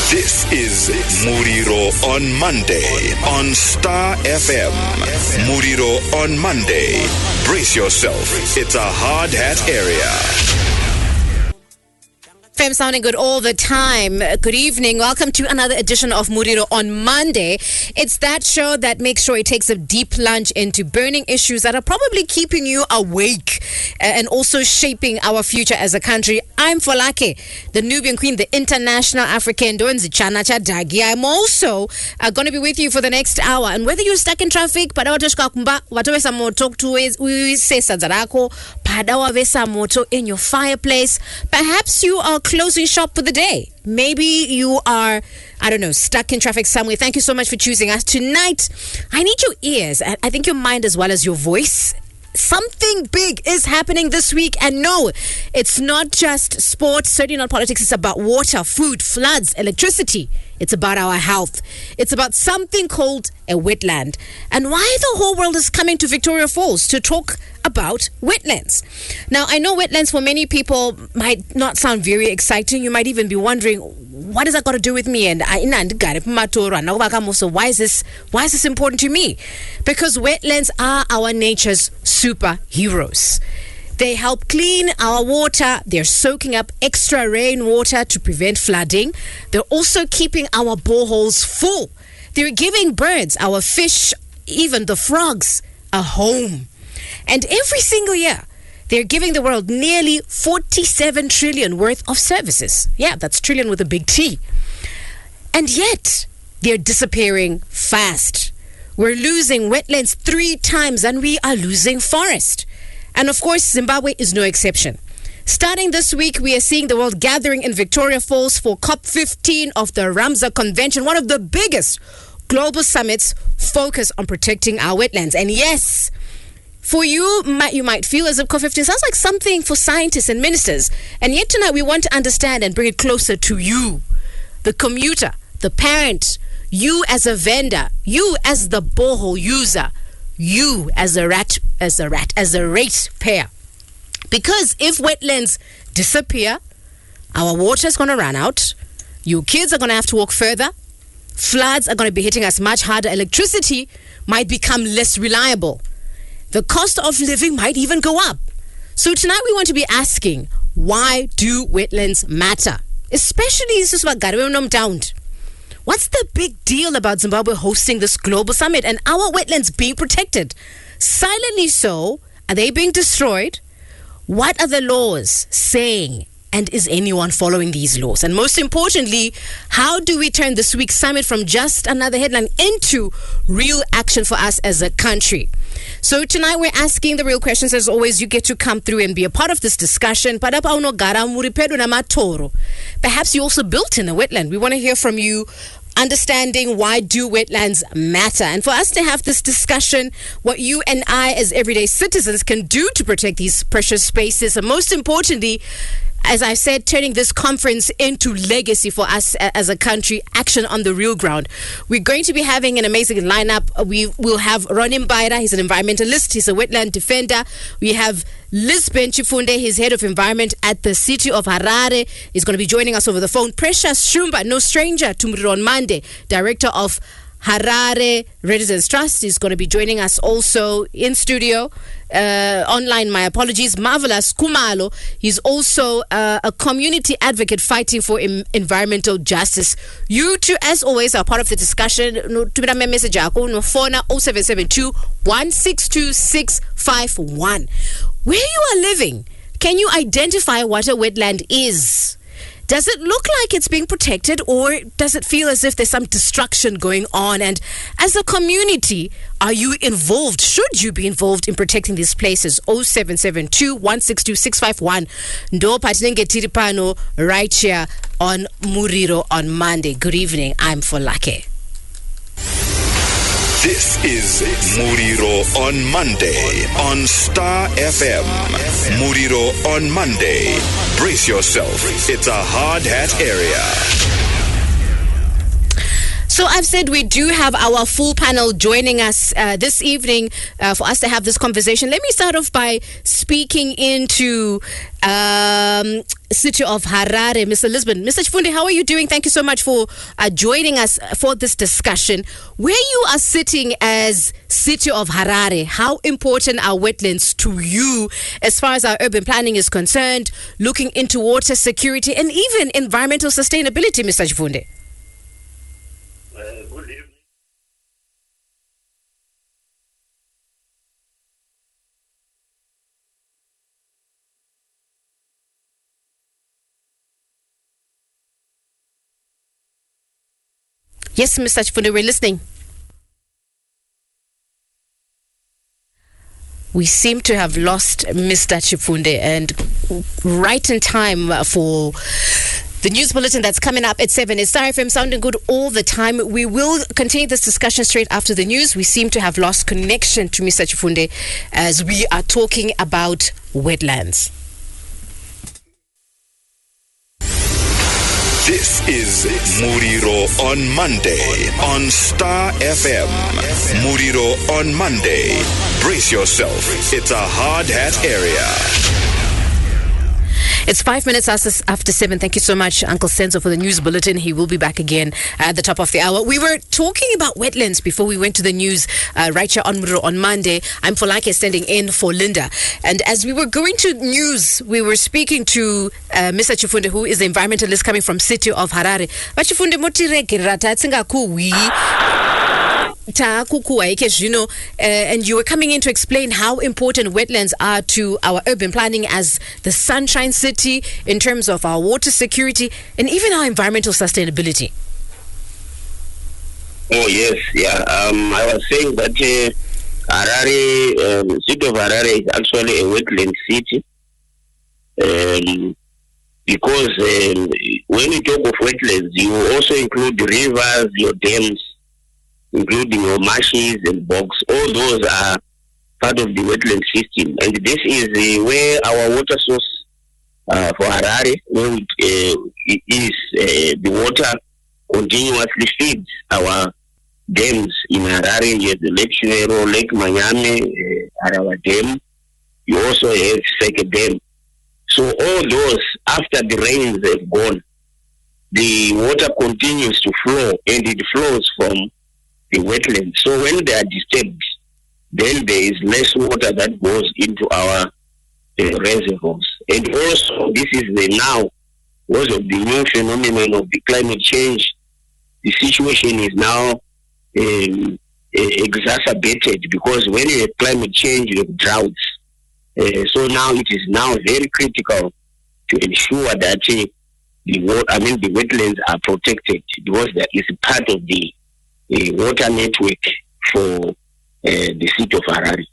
This is Muriro On Monday on Star FM. Muriro On Monday. Brace yourself. It's a hard hat area. FM sounding good all the time. Good evening. Welcome to another edition of Muriro on Monday. It's that show that makes sure it takes a deep plunge into burning issues that are probably keeping you awake and also shaping our future as a country. I'm Folake, the Nubian Queen, the International African Donzi Chana Chadagi. I'm also going to be with you for the next hour. And whether you're stuck in traffic, in your fireplace, perhaps you are closing shop for the day. Maybe you are, stuck in traffic somewhere. Thank you so much for choosing us. Tonight, I need your ears. I think your mind as well as your voice. Something big is happening this week. And no, it's not just sports, certainly not politics. It's about water, food, floods, electricity. It's about our health. It's about something called a wetland. And why the whole world is coming to Victoria Falls to talk about wetlands. Now, I know wetlands for many people might not sound very exciting. You might even be wondering, what has that got to do with me? And why is this important to me? Because wetlands are our nature's superheroes. They help clean our water. They're soaking up extra rainwater to prevent flooding. They're also keeping our boreholes full. They're giving birds, our fish, even the frogs, a home. And every single year, they're giving the world nearly 47 trillion worth of services. Yeah, that's trillion with a big T. And yet, they're disappearing fast. We're losing wetlands 3 times and we are losing forest. And of course, Zimbabwe is no exception. Starting this week, we are seeing the world gathering in Victoria Falls for COP15 of the Ramsar Convention, one of the biggest global summits focused on protecting our wetlands. And yes, for you might feel as if COP15 sounds like something for scientists and ministers. And yet tonight, we want to understand and bring it closer to you, the commuter, the parent, you as a vendor, you as the borehole user, you as a ratepayer. Because if wetlands disappear, our water is going to run out, your kids are going to have to walk further, floods are going to be hitting us much harder, electricity might become less reliable, the cost of living might even go up. So tonight we want to be asking, why do wetlands matter? Especially this is what down. What's the big deal about Zimbabwe hosting this global summit and our wetlands being protected? Silently so, are they being destroyed? What are the laws saying? And is anyone following these laws? And most importantly, how do we turn this week's summit from just another headline into real action for us as a country? So tonight we're asking the real questions. As always, you get to come through and be a part of this discussion. Perhaps you also built in a wetland. We want to hear from you, understanding why do wetlands matter. And for us to have this discussion, what you and I as everyday citizens can do to protect these precious spaces. And most importantly, as I said, turning this conference into legacy for us as a country, action on the real ground. We're going to be having an amazing lineup. We will have Ronin Baira, he's an environmentalist, he's a wetland defender. We have Lisbon Chifunde, he's head of environment at the city of Harare. He's going to be joining us over the phone. Precious Shumba, no stranger to Muriro On Monday, director of Harare Residents Trust, is going to be joining us also in studio. Online, my apologies. Marvelous Kumalo, he's also a community advocate fighting for environmental justice. You too, as always, are part of the discussion. Tumira message yako no phone 0772 162 651. Where you are living, can you identify what a wetland is? Does it look like it's being protected, or does it feel as if there's some destruction going on? And as a community, are you involved? Should you be involved in protecting these places? 0772 162 651. Ndo patinenge tiripano right here on Muriro On Monday. Good evening. I'm Folake. This is Muriro On Monday on Star FM. Muriro On Monday. Brace yourself. It's a hard hat area. So I've said we do have our full panel joining us this evening for us to have this conversation. Let me start off by speaking into city of Harare, Mr. Lisbon. Mr. Chifunde, how are you doing? Thank you so much for joining us for this discussion. Where you are sitting as city of Harare, how important are wetlands to you as far as our urban planning is concerned, looking into water security and even environmental sustainability, Mr. Chifunde? Good evening. Yes, Mr. Chifunde, we're listening. We seem to have lost Mr. Chifunde, and right in time for the news bulletin that's coming up at 7. It's Star FM sounding good all the time. We will continue this discussion straight after the news. We seem to have lost connection to Mr. Chifunde as we are talking about wetlands. This is Muriro on Monday on Star FM. Muriro on Monday. Brace yourself. It's a hard hat area. It's 5 minutes after 7. Thank you so much, Uncle Senzo, for the news bulletin. He will be back again at the top of the hour. We were talking about wetlands before we went to the news right here on Muriro on Monday. I'm Folake standing in for Linda. And as we were going to news, we were speaking to Mr. Chifunde, who is the environmentalist coming from city of Harare. But Chifunde, and you were coming in to explain how important wetlands are to our urban planning as the sunshine city in terms of our water security and even our environmental sustainability. Oh yes, yeah. I was saying that Harare, city of Harare is actually a wetland city, because when you talk of wetlands, you also include rivers, your dams, including your marshes and bogs. All those are part of the wetland system, and this is where our water source for Harare, where it is the water continuously feeds our dams in Harare. You have the Lake Shuvero, Lake Manyame, our dam. You also have Seke Dam. So all those, after the rains have gone, the water continues to flow, and it flows from the wetlands. So when they are disturbed, then there is less water that goes into our reservoirs. And also, this is now, because of the new phenomenon of the climate change, the situation is now exacerbated, because when you have climate change, you have droughts. So now it is now very critical to ensure that the wetlands are protected, because that is part of the water network for the city of Harare.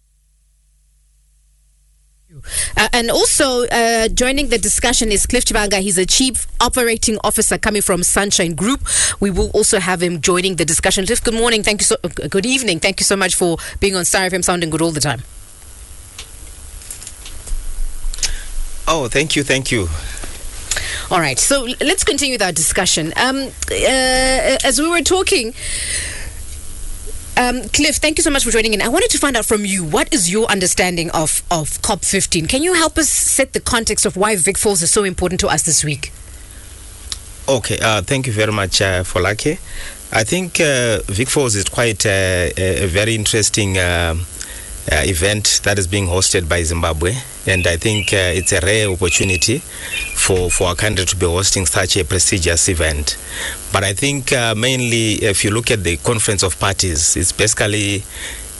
And also joining the discussion is Cliff Chibanga. He's a Chief Operating Officer coming from Sunshine Group. We will also have him joining the discussion. Cliff, good morning. Thank you good evening. Thank you so much for being on Star FM sounding good all the time. Oh, thank you. All right, so let's continue with our discussion. As we were talking, Cliff, thank you so much for joining in. I wanted to find out from you, what is your understanding of COP15? Can you help us set the context of why Vic Falls is so important to us this week? Okay, thank you very much, Folake. I think Vic Falls is quite a very interesting event that is being hosted by Zimbabwe, and I think it's a rare opportunity for our country to be hosting such a prestigious event. But I think mainly, if you look at the Conference of Parties, it's basically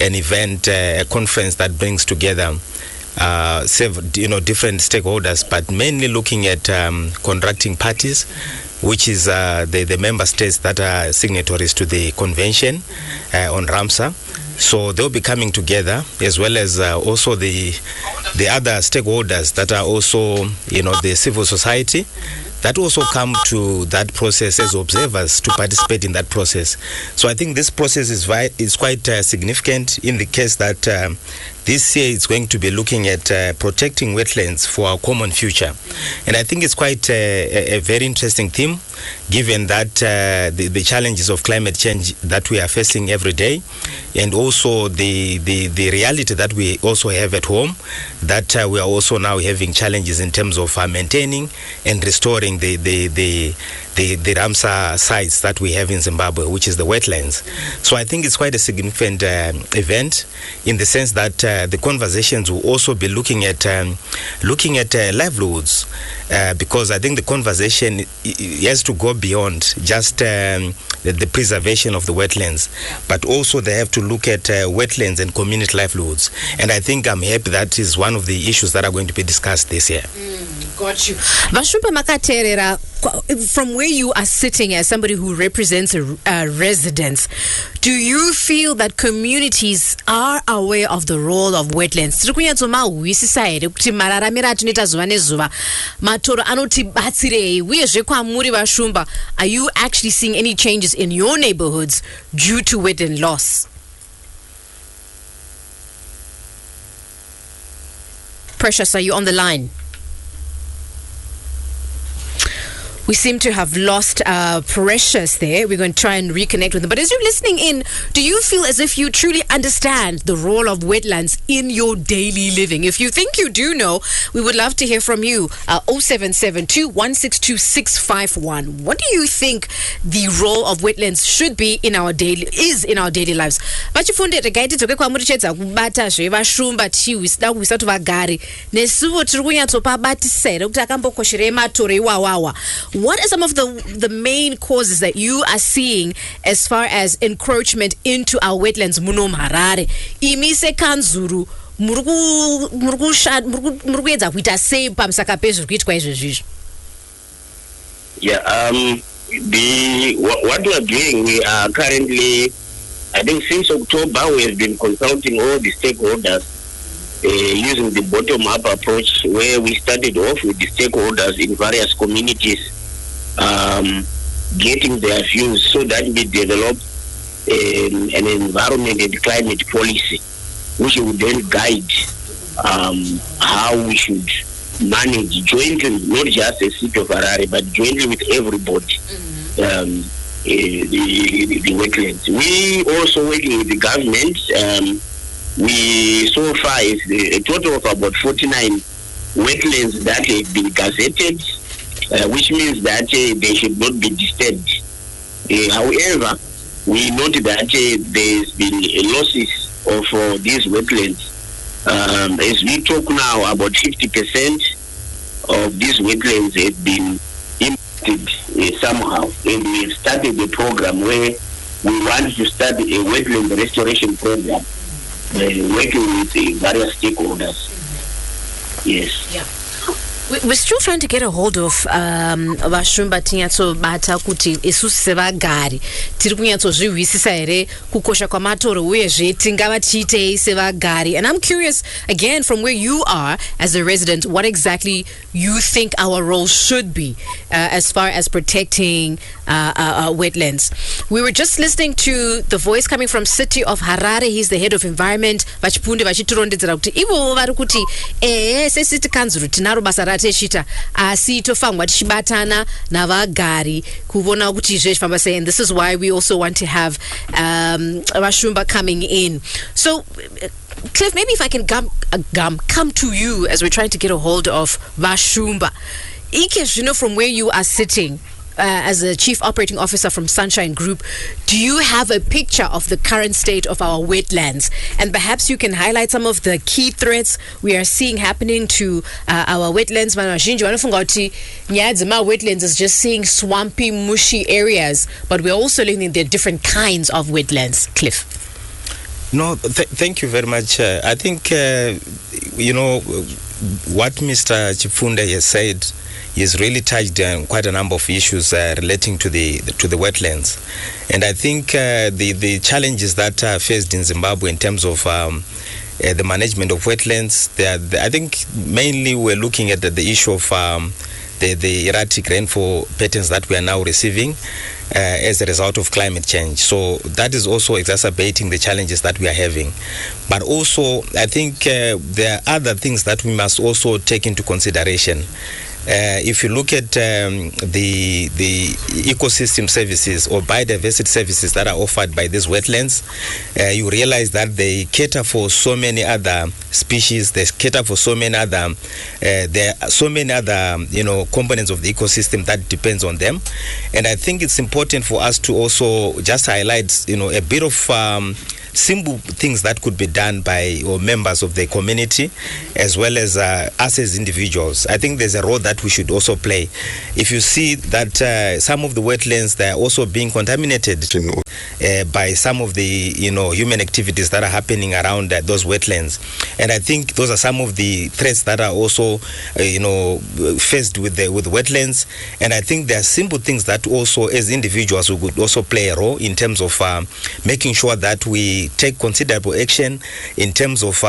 an event, a conference that brings together different stakeholders, but mainly looking at contracting parties, which is the member states that are signatories to the convention on Ramsar. So they'll be coming together, as well as also the other stakeholders that are also, the civil society, that also come to that process as observers to participate in that process. So I think this process is quite significant in the case that this year it's going to be looking at protecting wetlands for our common future. And I think it's quite a very interesting theme, given that the challenges of climate change that we are facing every day, and also the reality that we also have at home, that we are also now having challenges in terms of maintaining and restoring the Ramsar sites that we have in Zimbabwe, which is the wetlands. So I think it's quite a significant event, in the sense that the conversations will also be looking at livelihoods, because I think the conversation has to go beyond just the preservation of the wetlands, but also they have to look at wetlands and community livelihoods. And I think I'm happy that is one of the issues that are going to be discussed this year. Got you. Shumba Makaterera, from where you are sitting as somebody who represents residents, do you feel that communities are aware of the role of wetlands? Are you actually seeing any changes in your neighborhoods due to wetland loss? Precious, are you on the line? We seem to have lost Precious there. We're going to try and reconnect with him. But as you're listening in, do you feel as if you truly understand the role of wetlands in your daily living? If you think you do know, we would love to hear from you. 0772 162 651. What do you think the role of wetlands should be in our daily lives? Vachifunde regaiti toke kwamurichedza kubata zvevashumba tiwisa kusatu vagari nesuvo tiri kunyatsopabatisa here kuti akambokosherei matoro iwawawa. What are some of the main causes that you are seeing as far as encroachment into our wetlands muno Harare? Imise kanzuru murikuedza kuita sei pamusaka pezviri kuitwa izvezvizvi? What we are doing, we are currently, I think since October, we have been consulting all the stakeholders using the bottom-up approach, where we started off with the stakeholders in various communities, getting their views so that we develop an environment and climate policy, which would then guide how we should manage jointly, not just a city of Harare, but jointly with everybody, the wetlands. We also working with the government. We so far is a total of about 49 wetlands that have been gazetted, which means that they should not be disturbed. However, we note that there's been losses of these wetlands. As we talk now, about 50% of these wetlands have been impacted somehow, and we have started a program where we want to start a wetland restoration program, working with various stakeholders. Yes. Yeah. We're still trying to get a hold of vashumba tinyatsobata kuti isusu sevagari tiri kunyatsozvihwisisa here kukosha kwamatoro uyezve tingava tiitei sevagari. And I'm curious again, from where you are as a resident, what exactly you think our role should be as far as protecting wetlands. We were just listening to the voice coming from City of Harare. He's the head of environment. Vachipunde vachitirondedzera kuti ivo vari kuti sesiti kanzuru tinaro basa rateshita asi tofangwa tichibatana navagari kuvona kuti zvechifamba sei. And this is why we also want to have Vashumba coming in. So Cliff, maybe if I can come to you as we're trying to get a hold of Vashumba. Ikesh, from where you are sitting as a chief operating officer from Sunshine Group, do you have a picture of the current state of our wetlands? And perhaps you can highlight some of the key threats we are seeing happening to our wetlands. Wetlands is just seeing swampy, mushy areas, but we're also learning there are different kinds of wetlands. Cliff. No, thank you very much. I think, what Mr. Chifunde has said is really touched on quite a number of issues relating to the wetlands. And I think the challenges that are faced in Zimbabwe in terms of the management of wetlands, I think mainly we're looking at the issue of the the erratic rainfall patterns that we are now receiving as a result of climate change. So that is also exacerbating the challenges that we are having. But also, I think there are other things that we must also take into consideration. If you look at the ecosystem services or biodiversity services that are offered by these wetlands, you realize that they cater for so many other species. They cater for so many other there are so many other components of the ecosystem that depends on them. And I think it's important for us to also just highlight a bit of simple things that could be done by or members of the community as well as us as individuals. I think there's a role that we should also play. If you see that some of the wetlands, they are also being contaminated by some of the human activities that are happening around those wetlands, and I think those are some of the threats that are also faced with wetlands. And I think there are simple things that also as individuals we could also play a role in terms of making sure that we take considerable action in terms of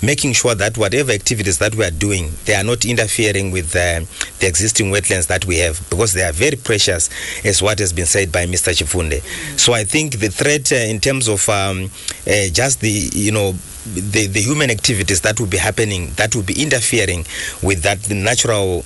making sure that whatever activities that we are doing, they are not interfering with the existing wetlands that we have, because they are very precious, as what has been said by Mr. Chifunde. So I think the threat in terms of just the human activities that will be happening, that will be interfering with the natural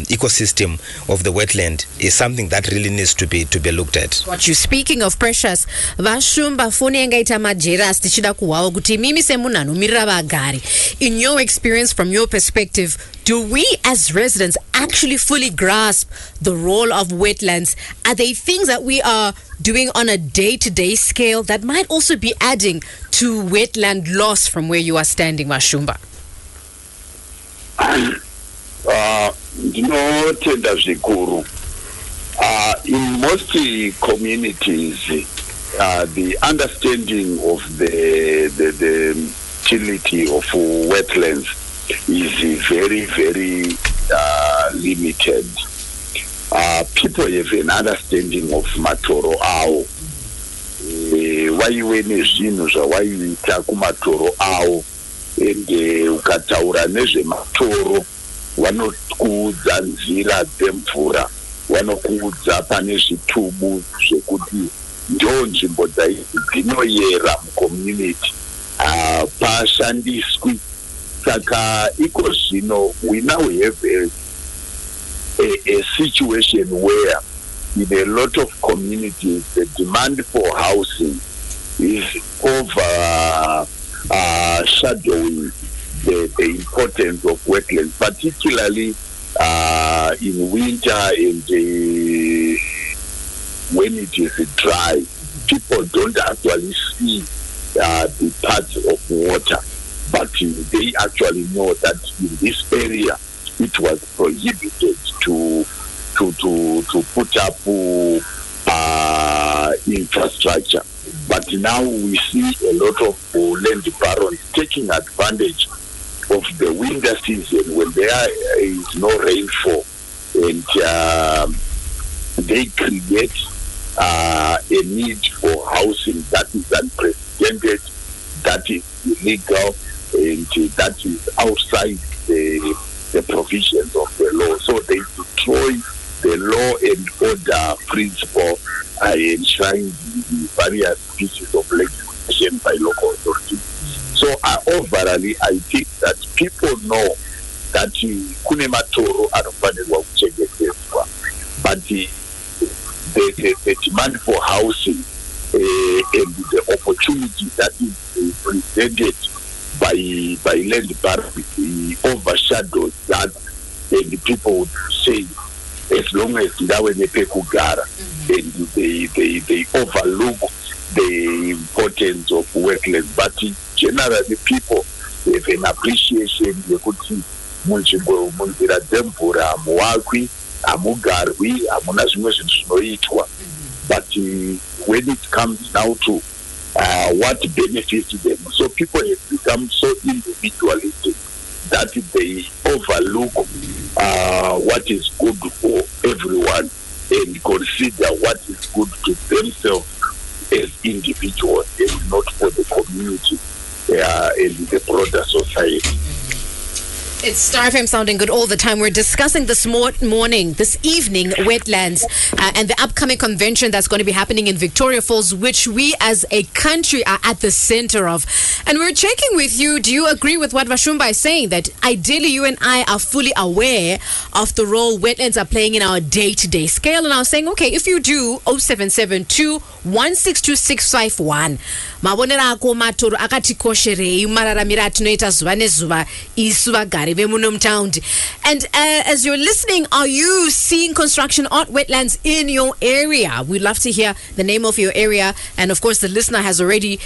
ecosystem of the wetland, is something that really needs to be looked at. What you speaking of precious, Shumba foni engaita majera stichida kuwawo kuti mimi semunanu miravagari. In your experience, from your perspective, do we as residents actually fully grasp the role of wetlands? Are they things that we are doing on a day-to-day scale that might also be adding to wetland loss from where you are standing, Shumba? Tenda zvikuru. In most communities, the understanding of the utility of wetlands is very, very limited. People have an understanding of matoro ao. Waiwe nezvinhu zvawaiita kumatoro awo, ende ukataura nezvematoro vanokuudza nzira dzemvura, vanokuudza pane zvitubu zvekuti ndo nzvimbo dzinoyera mucommunity pashandiswi. Saka iko zvino we now have a situation where in a lot of communities the demand for housing is overshadowing the importance of wetlands, particularly in winter and when it is dry. People don't actually see the parts of water, but they actually know that in this area it was prohibited to put up infrastructure. But now we see a lot of land barons taking advantage of the winter season when there is no rainfall, and they create a need for housing that is unprecedented, that is illegal, and that is outside the provisions of the law. So they destroy the law and order principle enshrined in various pieces of legislation by local authorities. So overall, I think that people know that kune matoro anofanirwa kuchengetedzwa, but the demand for housing and the opportunity that is presented by land barons overshadows that, and the people would say, as long as ndawe nepekugara, and they overlook the importance of wetlands. But generally people have an appreciation yekuti munzira dzemvura hamuwakwi, hamugarwi, hamuna zvimwe zvinhu zvinoitwa. But when it comes now to what benefits them, so people have become so individualistic that they overlook what is good for everyone and consider what is good to themselves as individuals and not for the community and the broader society. It's Star FM sounding good all the time. We're discussing this evening, wetlands and the upcoming convention that's going to be happening in Victoria Falls, which we as a country are at the center of. And we're checking with you, do you agree with what Shumba is saying, that ideally you and I are fully aware of the role wetlands are playing in our day-to-day scale? And I was saying, okay, if you do, 0772 162 mabonera ako matoro akatikosherei mararamira atinoita zuva nezuva isu vagari vemuno mutaundi. And as you're listening, are you seeing construction on wetlands in your area? We'd love to hear the name of your area, and of course the listener has already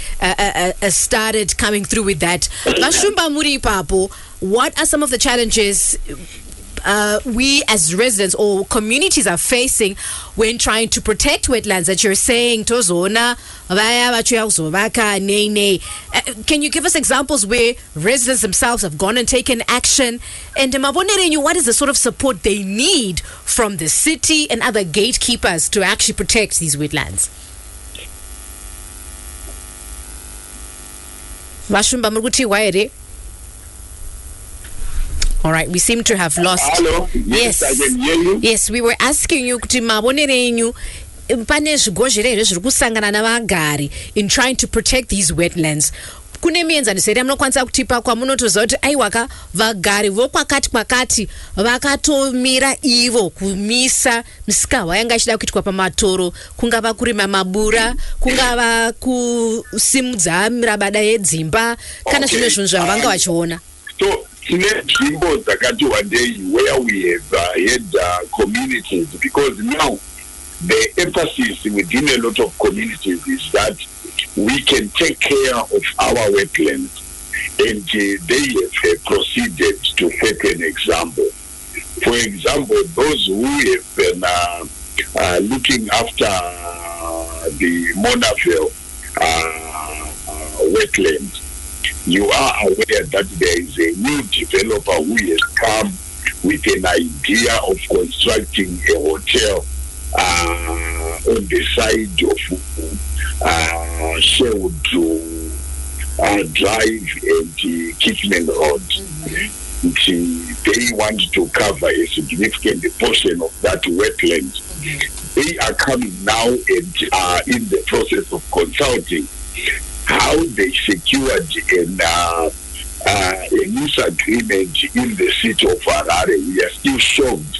started coming through with that. Shumba muri papo, what are some of the challenges we as residents or communities are facing when trying to protect wetlands that you're saying tozona can you give us examples where residents themselves have gone and taken action? And what is the sort of support they need from the city and other gatekeepers to actually protect these wetlands? All right, we seem to have lost. Hello. Yes, I can hear you. Yes, we were asking you in trying to protect these wetlands. Kune mienzaniseria munokwanisa kutipa kwamunotoziva kuti aiwaka vagari vokwakati kwakati vakatomira ivo kumisa misikahwa yanga ichida kuitwa pamatoro, kungava kurima mabura, kungava kusimudza mirabada yedzimba kana zvimwe zvinhu zvavanga vachiona. So nzvimbo dzakati wandei where we have had communities, because now the emphasis within a lot of communities is that we can take care of our wetlands, and they have proceeded to set an example. For example, those who have been looking after the Monaville wetlands, you are aware that there is a new developer who has come with an idea of constructing a hotel on the side of Sherwood Drive and Kitchener Road. They want to cover a significant portion of that wetland. They are coming now and are in the process of consulting how they secured a lease agreement in the city of Harare. We are still shocked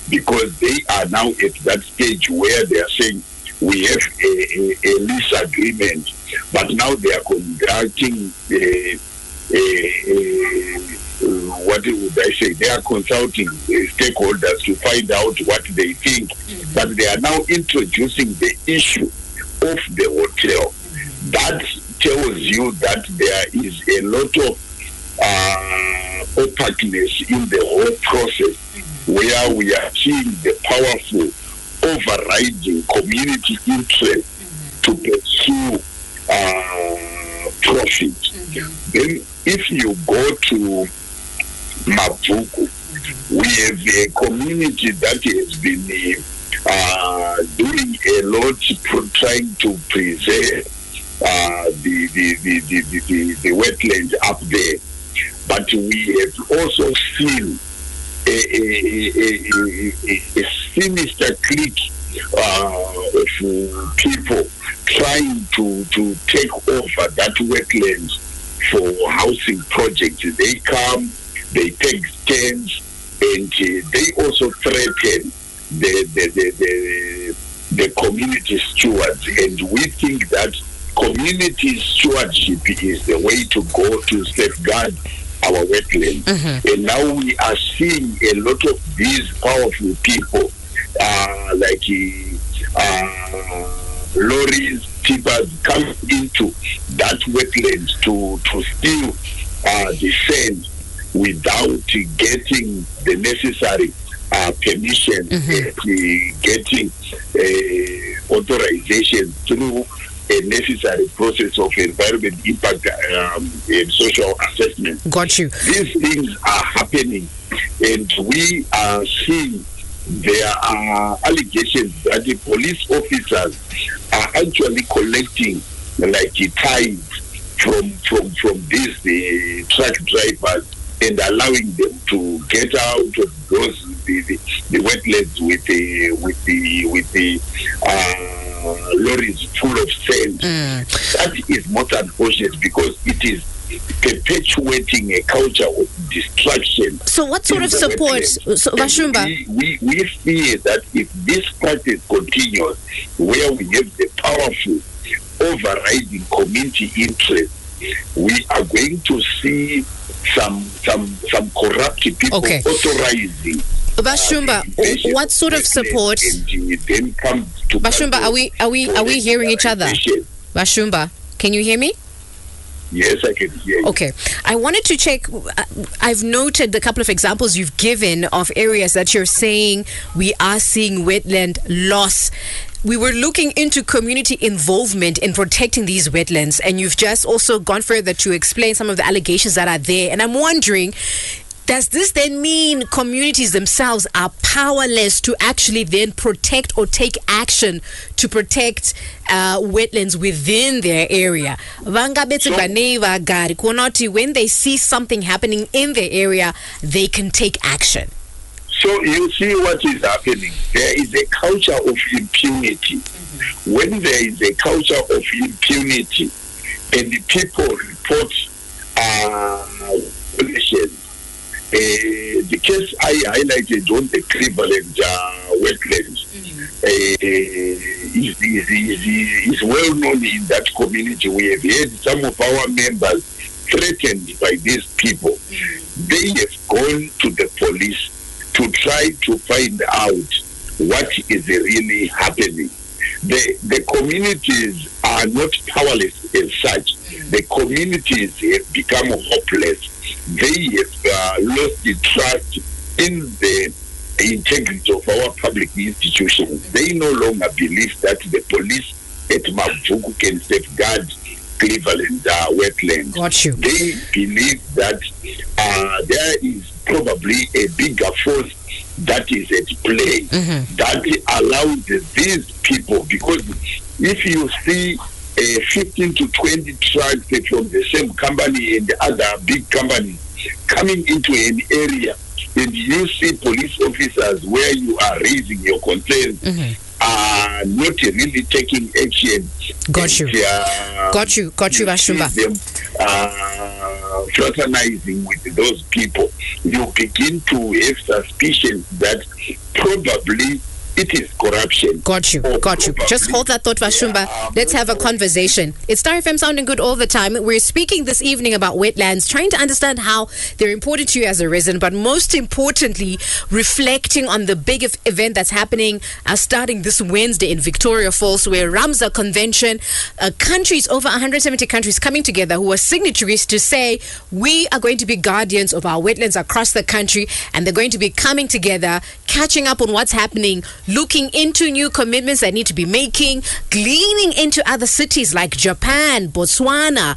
because they are now at that stage where they are saying we have a lease agreement, but now they are conducting what would I say? They are consulting stakeholders to find out what they think, but they are now introducing the issue of the hotel. That tells you that there is a lot of opaqueness in the whole process, where we are seeing the powerful overriding community interest to pursue profit. Then if you go to Mapuku, we have a community that has been doing a lot trying to preserve the wetland up there, but we have also seen a sinister clique of people trying to take over that wetlands for housing projects. They come, they take stands, and they also threaten the community stewards. And we think that community stewardship is the way to go to safeguard our wetlands. And now we are seeing a lot of these powerful people like lorries, tippers come into that wetlands to steal the sand without getting the necessary permission, getting authorization through a necessary process of environment impact and social assessment. Got you. These things are happening, and we are seeing there are allegations that the police officers are actually collecting like tithes from these the truck drivers and allowing them to get out of those the wetlands with the lorries full of sand. That is most unfortunate because it is perpetuating a culture of destruction. So what sort of support, Vashumba? We fear that if this practice continues, where we have the powerful overriding community interest, we are going to see some corrupt people authorizing. Vashumba, what sort of support? Then come to Vashumba, are we hearing each other? Vashumba, can you hear me? Yes, I can hear you. Okay. I wanted to check. I've noted the couple of examples you've given of areas that you're saying we are seeing wetland loss. We were looking into community involvement in protecting these wetlands, and you've just also gone further to explain some of the allegations that are there. And I'm wondering, does this then mean communities themselves are powerless to actually then protect or take action to protect wetlands within their area? When they see something happening in their area, they can take action. So you see what is happening. There is a culture of impunity. When there is a culture of impunity and the people report violations, the case I highlighted on the Cleveland wetlands is well known in that community. We have had some of our members threatened by these people. They have gone to the police to try to find out what is really happening. The communities are not powerless as such. The communities have become hopeless. They have lost the trust in the integrity of our public institutions. They no longer believe that the police at Mavuku can safeguard Cleveland wetlands. Got you. They believe that there is probably a bigger force that is at play that allows these people, because if you see 15 to 20 trucks from the same company and the other big companies coming into an area, and you see police officers where you are raising your concerns are not really taking action. Got you, Vashumba. Them fraternizing with those people, you begin to have suspicions that probably it is corruption. Got you. Just hold that thought, Vashumba. Let's have a conversation. It's Star FM sounding good all the time. We're speaking this evening about wetlands, trying to understand how they're important to you as a resident, but most importantly, reflecting on the big event that's happening starting this Wednesday in Victoria Falls, where Ramsar Convention, countries, over 170 countries coming together who are signatories to say we are going to be guardians of our wetlands across the country, and they're going to be coming together, catching up on what's happening, looking into new commitments that need to be making, gleaning into other cities like Japan, Botswana,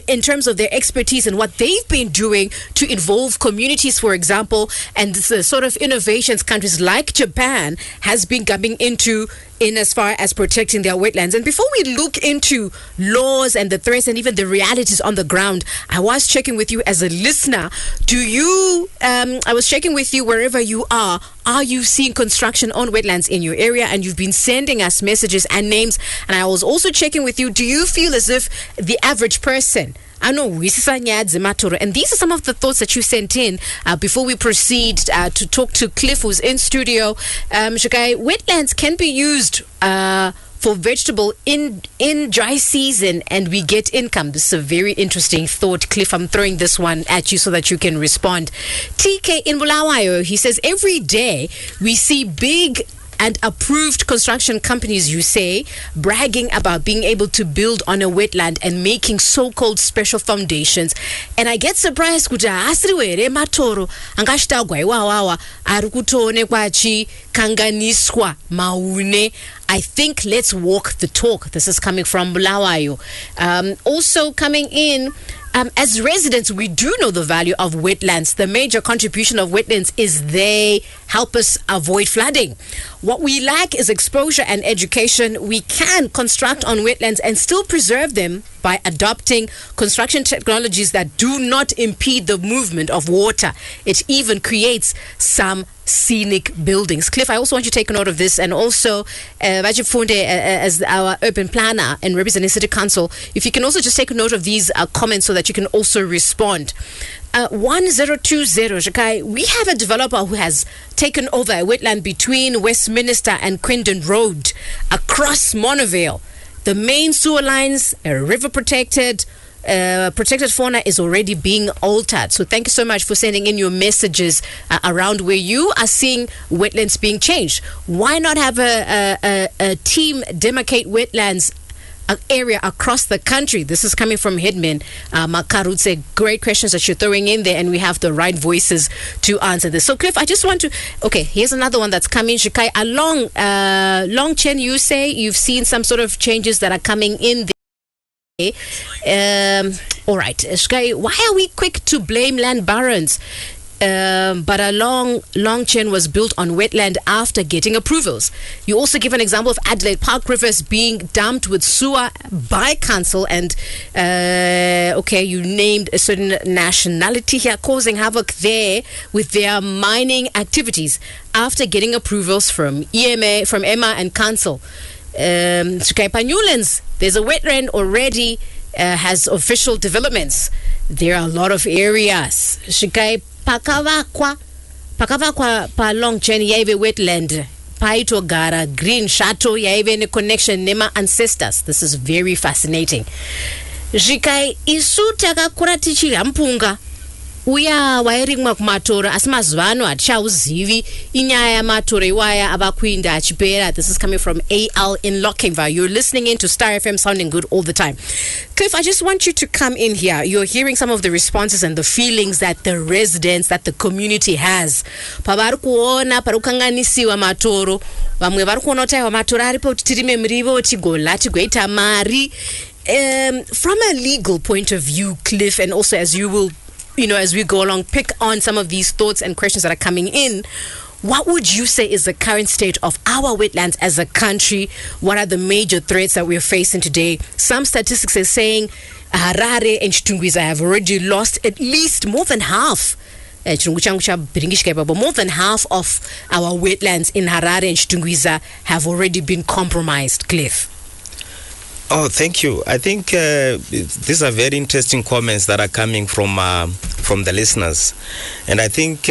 in terms of their expertise and what they've been doing to involve communities, for example, and the sort of innovations countries like Japan has been coming into in as far as protecting their wetlands. And before we look into laws and the threats and even the realities on the ground, I was checking with you as a listener. I was checking with you wherever you are you seeing construction on wetlands in your area? And you've been sending us messages and names. And I was also checking with you, do you feel as if the average person, and these are some of the thoughts that you sent in before we proceed to talk to Cliff, who's in studio. Wetlands can be used for vegetable in dry season, and we get income. This is a very interesting thought, Cliff. I'm throwing this one at you so that you can respond. TK in Bulawayo, he says, every day we see big and approved construction companies, you say, bragging about being able to build on a wetland and making so-called special foundations. And I get surprised kuja asriwere matoro angashitagwa iwawawa arikutone kwachi kanganiswa maune. I think let's walk the talk. This is coming from Bulawayo. Also coming in, as residents, we do know the value of wetlands. The major contribution of wetlands is they help us avoid flooding. What we lack is exposure and education. We can construct on wetlands and still preserve them by adopting construction technologies that do not impede the movement of water. It even creates some scenic buildings. Cliff, I also want you to take note of this, and also Vajib Funde, as our urban planner and representing City Council, if you can also just take note of these comments so that you can also respond. 1020, Jakai, we have a developer who has taken over a wetland between Westminster and Quindon Road across Monavale. The main sewer lines are river protected. Protected fauna is already being altered. So thank you so much for sending in your messages around where you are seeing wetlands being changed. Why not have a team demarcate wetlands area across the country? This is coming from Hidman Makarutse. Great questions that you're throwing in there, and we have the right voices to answer this. So Cliff, I just want to, okay, here's another one that's coming. Shikai, along Longchen, you say you've seen some sort of changes that are coming in there. All right, Shikai, why are we quick to blame land barons? But a Longchen was built on wetland after getting approvals. You also give an example of Adelaide Park rivers being dumped with sewer by council, and you named a certain nationality here causing havoc there with their mining activities after getting approvals from EMA, from EMA and council. Sukaipa Newlands, there's a wetland already, has official developments. There are a lot of areas. Shikai pakavakwa pa Longchen yaive wetland paito gara green chateau yaive ne connection nema ancestors. This is very fascinating. Shikai isu takakura tichira mpunga uya wairimwa kumatora asi mazuvano hatichauzivi inyaya yamatora iwaya avakuinda achipera. This is coming from AL in Lockingva. You're listening in to Star FM, sounding good all the time. Cliff, I just want you to come in here. You're hearing some of the responses and the feelings that the residents, that the community has. Pavari kuona parukanganisiwa matoro, vamwe vari kuona kuti matoro aripo kuti tirime murivo tigola tigoita mari. From a legal point of view, Cliff, and also as you will, as we go along, pick on some of these thoughts and questions that are coming in. What would you say is the current state of our wetlands as a country? What are the major threats that we're facing today? Some statistics are saying Harare and Chitungwiza have already lost at least more than half. More than half of our wetlands in Harare and Chitungwiza have already been compromised, Cliff. Oh, thank you. I think these are very interesting comments that are coming from the listeners, and I think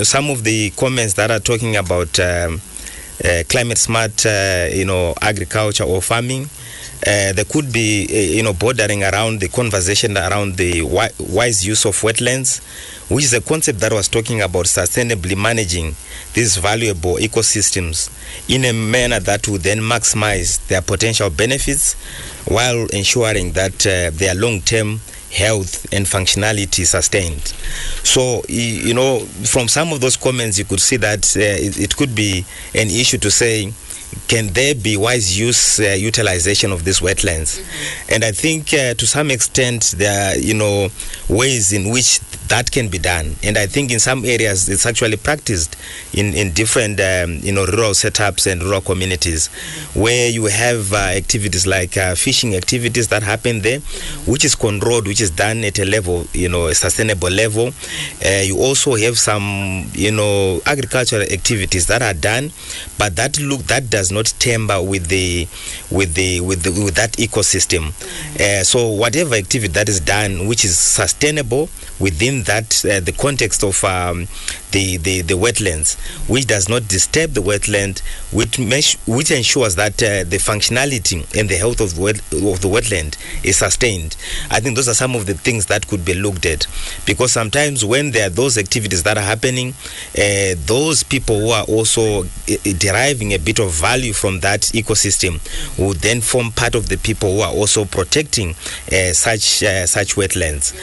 some of the comments that are talking about climate smart, agriculture or farming. There could be, bordering around the conversation around the wise use of wetlands, which is a concept that was talking about sustainably managing these valuable ecosystems in a manner that would then maximize their potential benefits while ensuring that their long-term health and functionality sustained. So, from some of those comments, you could see that it could be an issue to say, can there be wise utilization of these wetlands? Mm-hmm. And I think to some extent there are, ways in which that can be done. And I think in some areas it's actually practiced in different, rural setups and rural communities, where you have activities like fishing activities that happen there, which is controlled, which is done at a level, a sustainable level. You also have some, agricultural activities that are done, but that does not tamper with that ecosystem. So whatever activity that is done, which is sustainable within that the context of the wetlands, which does not disturb the wetland, which ensures that the functionality and the health of the wetland is sustained. I think those are some of the things that could be looked at, because sometimes when there are those activities that are happening, those people who are also deriving a bit of value from that ecosystem would then form part of the people who are also protecting such wetlands.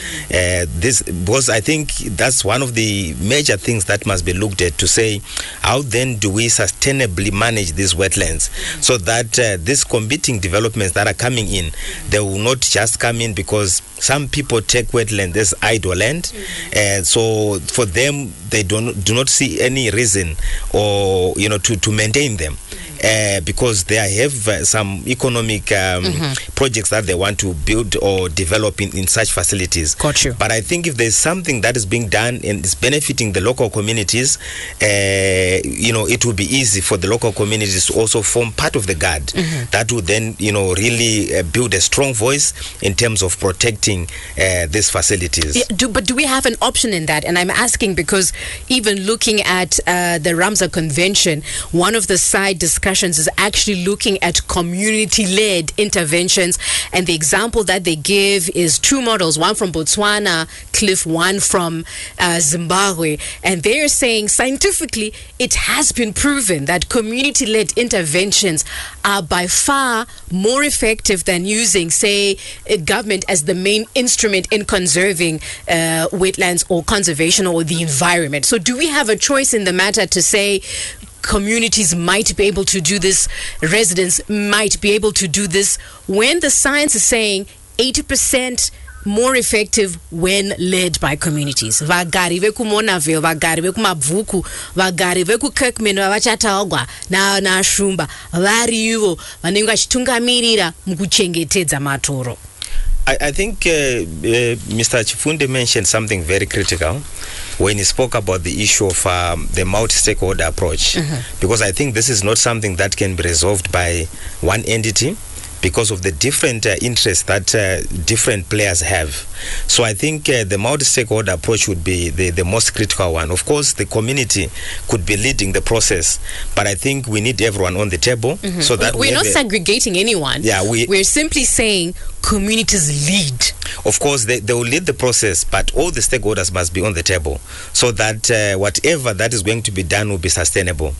Because I think that's one of the major things things that must be looked at to say, how then do we sustainably manage these wetlands so that these competing developments that are coming in, they will not just come in because some people take wetland as idle land, and so for them they do not see any reason or to maintain them. Because they have some economic projects that they want to build or develop in such facilities. Got you. But I think if there's something that is being done and is benefiting the local communities, it will be easy for the local communities to also form part of the guard that would then, really build a strong voice in terms of protecting these facilities. Yeah, but do we have an option in that? And I'm asking because even looking at the Ramsar Convention, one of the side discussions is actually looking at community-led interventions, and the example that they give is two models, one from Botswana, Cliff, one from Zimbabwe, and they're saying scientifically it has been proven that community-led interventions are by far more effective than using, say, government as the main instrument in conserving wetlands or conservation or the environment. So do we have a choice in the matter to say communities might be able to do this, residents might be able to do this, when the science is saying 80% more effective when led by communities? Vagari veku Monaville, vagari veku Mabvuku, vagari veku Kirkman, vachataogwa na Shumba, varivo vanenge vachitungamiririra mukuchengetedza matoro. I think Mr. Chifunde mentioned something very critical when he spoke about the issue of the multi-stakeholder approach, because I think this is not something that can be resolved by one entity because of the different interests that different players have. So I think the multi-stakeholder approach would be the most critical one. Of course, the community could be leading the process, but I think we need everyone on the table so that we're not segregating anyone. Yeah, we're simply saying communities lead. Of course, they will lead the process, but all the stakeholders must be on the table so that whatever that is going to be done will be sustainable.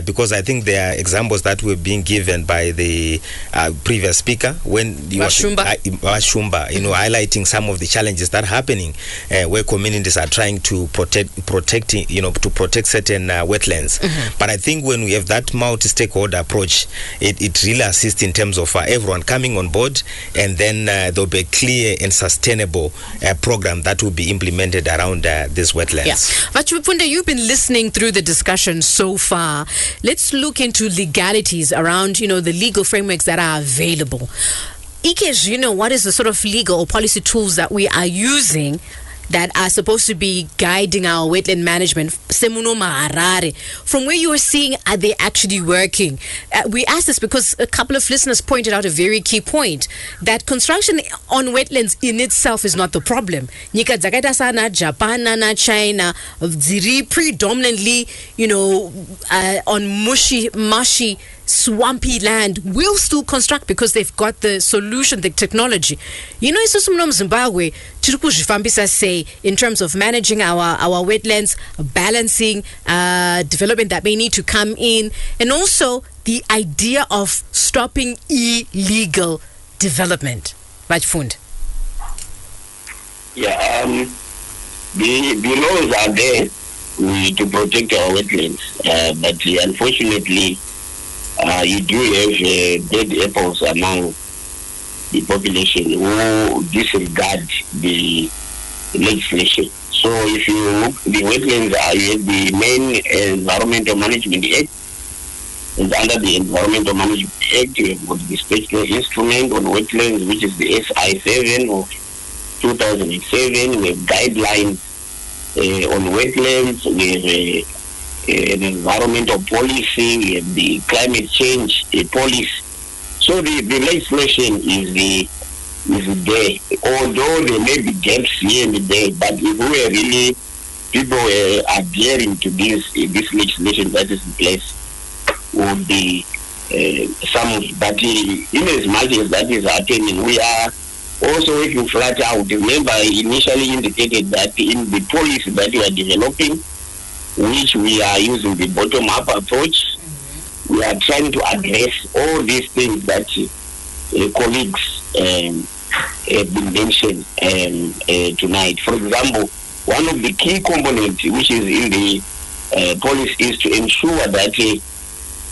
Because I think there are examples that were being given by the previous speaker when he was Shumba, highlighting some of the challenges that are happening where communities are trying to protect certain wetlands. But I think when we have that multi-stakeholder approach, it really assists in terms of everyone coming on board, and then there'll be a clear and sustainable program that will be implemented around these wetlands. Yeah. But Chifunde, you've been listening through the discussion so far. Let's look into legalities around, the legal frameworks that are available. Ikesh, what is the sort of legal or policy tools that we are using that are supposed to be guiding our wetland management? From where you are seeing, are they actually working? We ask this because a couple of listeners pointed out a very key point, that construction on wetlands in itself is not the problem. Nyika dzakaita sana Japan na China dziri predominantly, on marshy, swampy land will still construct because they've got the solution, the technology. Isusu mno Zimbabwe tiri kuzvifambisa say in terms of managing our wetlands, balancing development that may need to come in, and also the idea of stopping illegal development. Vachfund. Yeah, the laws are there to protect our wetlands, but unfortunately, you do have dead apples among the population who disregard the legislation. So if you look, the wetlands are the main Environmental Management Act, and under the Environmental Management Act, you have got the special instrument on wetlands, which is the SI7 of 2007. We have guidelines on wetlands. We have an environmental policy. We have the climate change policy. So the legislation is there, although there may be gaps here and there, but if we are really people adhering to this legislation that is in place, would be some. But in as much as that is happening, we are also working flat out. Remember, I initially indicated that in the policy that we are developing, which we are using the bottom-up approach, we are trying to address all these things that colleagues have been mentioned tonight. For example, one of the key components which is in the policy is to ensure that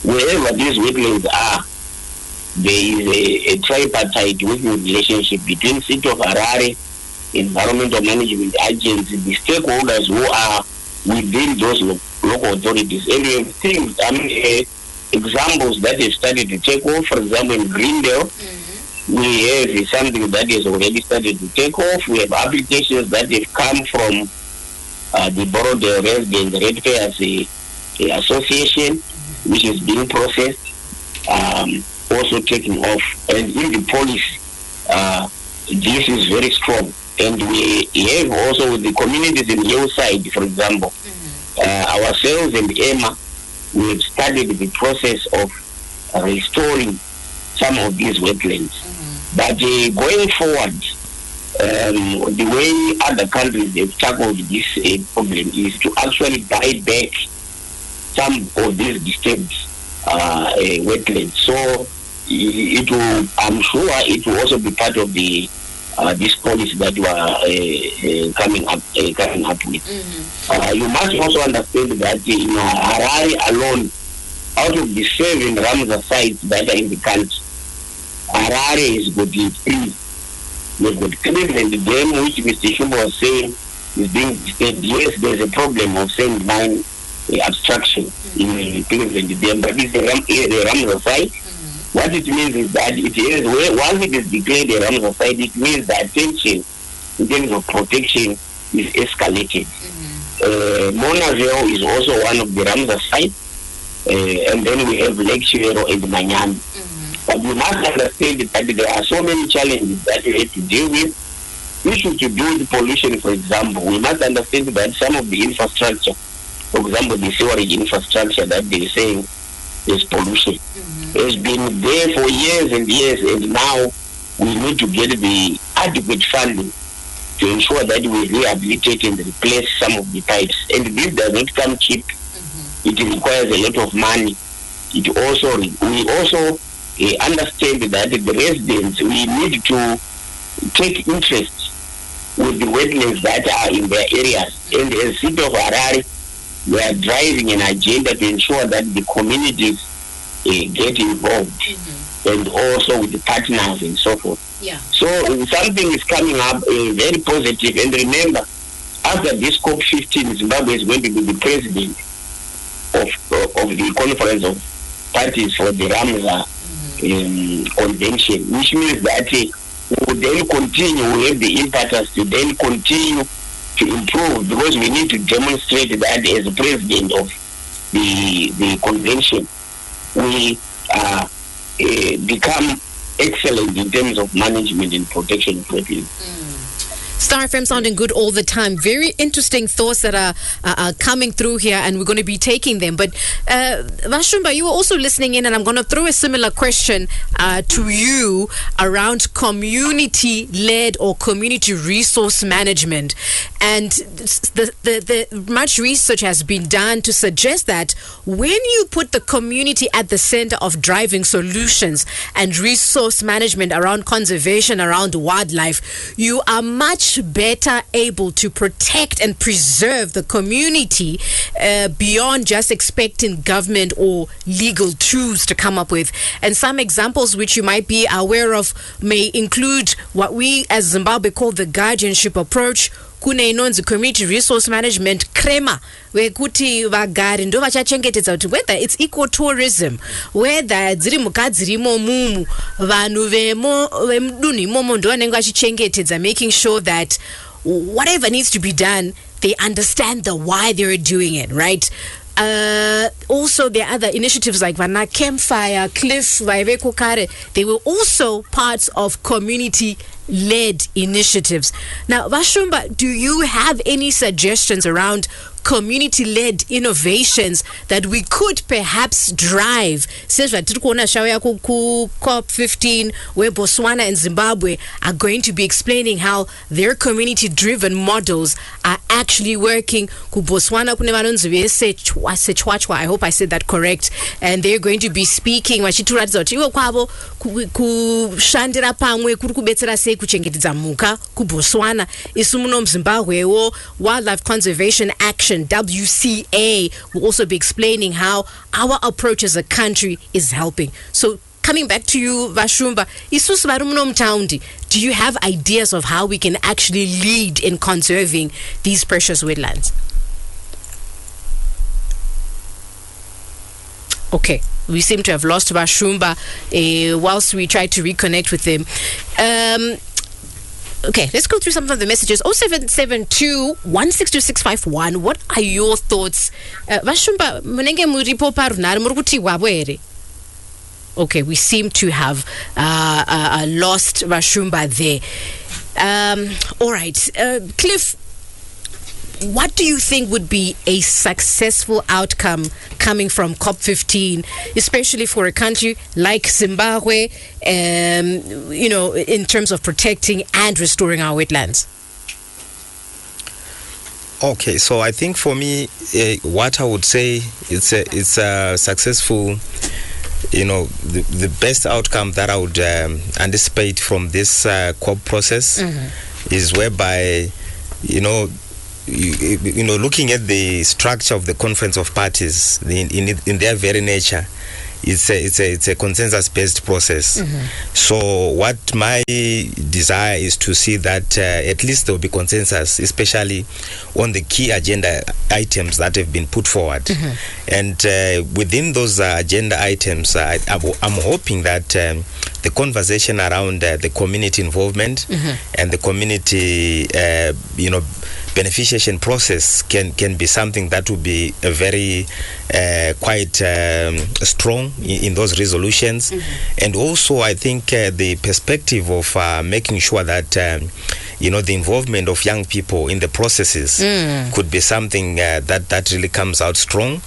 wherever these wetlands are, there is a tripartite working relationship between City of Harare, environmental management agencies, the stakeholders who are within those local authorities. And we have things, examples that have started to take off. For example, in Greendale, we have something that has already started to take off. We have applications that have come from the Borodale Resident Ratepayers Association, which is being processed, also taking off. And in the policy, this is very strong. And we have also with the communities in Hillside, for example, ourselves and Emma, we have started the process of restoring some of these wetlands. But going forward, the way other countries have tackled this problem is to actually buy back some of these disturbed wetlands. So it will, I'm sure it will also be part of the this policy that you are coming up with. You must also understand that in Harare alone, out of the 7 Ramsar sites that are in the country, Harare is got 3. We've got Cleveland Dam, which Mr. Shumba was saying is being disturbed. Yes, there's a problem of sand mine abstraction in Cleveland Dam, but it's a Ramsar site. What it means is that it is, once it is declared a Ramsar site, it means that attention in terms of protection is escalated. Monaville is also one of the Ramsar sites, and then we have Lake Chivero and Manyani. But we must understand that there are so many challenges that we have to deal with. Issues to do with pollution, for example. We must understand that some of the infrastructure, for example, the sewerage infrastructure that they are saying is pollution, has been there for years and years, and now we need to get the adequate funding to ensure that we rehabilitate and replace some of the pipes. And this does not come cheap. It requires a lot of money. We also understand that the residents, we need to take interest with the wetlands that are in their areas. And as City of Harare, we are driving an agenda to ensure that the communities get involved, and also with the partners and so forth. So something is coming up very positive. And remember, after this COP15, Zimbabwe is going to be the president of the conference of parties for the Ramsar Convention, which means that we will then continue, we have the impetus to then continue to improve, because we need to demonstrate that as president of the convention, we become excellent in terms of management and protection of wetlands. Star FM sounding good all the time. Very interesting thoughts that are coming through here, and we're going to be taking them. But Shumba, you were also listening in, and I'm going to throw a similar question to you around community-led or community resource management. And the much research has been done to suggest that when you put the community at the center of driving solutions and resource management around conservation, around wildlife, you are much better able to protect and preserve the community beyond just expecting government or legal tools to come up with. And some examples which you might be aware of may include what we as Zimbabwe call the guardianship approach. Kune inonzi community resource management crema, wekuti vagari ndo vachachengetedza kuti whether it's ecotourism, whether dziri mhuka dzirimo mumu, vanhu vemudunhu imomo ndo vanenge vachichengetedza, making sure that whatever needs to be done, they understand the why they're doing it, right? Also, there are other initiatives like Vana Campfire, Cliff, Vaivekokare. They were also parts of community-led initiatives. Now, Vashumba, do you have any suggestions around community-led innovations that we could perhaps drive? Since COP15, where Botswana and Zimbabwe are going to be explaining how their community-driven models are actually working. Botswana, I hope I said that correct. And they're going to be speaking. kuchengetedza mhuka kuBotswana isu muno muZimbabwewo Wildlife Conservation Action WCA will also be explaining how our approach as a country is helping. So coming back to you, Vashumba, isusu vari muno mutaundi, do you have ideas of how we can actually lead in conserving these precious wetlands? Okay, we seem to have lost Vashumba whilst we try to reconnect with him. Okay, let's go through some of the messages. 0772 162 What are your thoughts? Vashumba, munenge muripo parunari muri kuti wabo ere? Okay, we seem to have lost Vashumba there. All right, Cliff, what do you think would be a successful outcome coming from COP15, especially for a country like Zimbabwe, in terms of protecting and restoring our wetlands? Okay, so I think for me, what I would say it's a successful, the best outcome that I would anticipate from this COP process is whereby, looking at the structure of the Conference of Parties in their very nature, it's a consensus-based process. So what my desire is to see that at least there will be consensus, especially on the key agenda items that have been put forward. And within those agenda items, I'm hoping that the conversation around the community involvement and the community, beneficiation process can be something that will be a very quite strong in those resolutions. And also I think the perspective of making sure that the involvement of young people in the processes could be something that really comes out strong,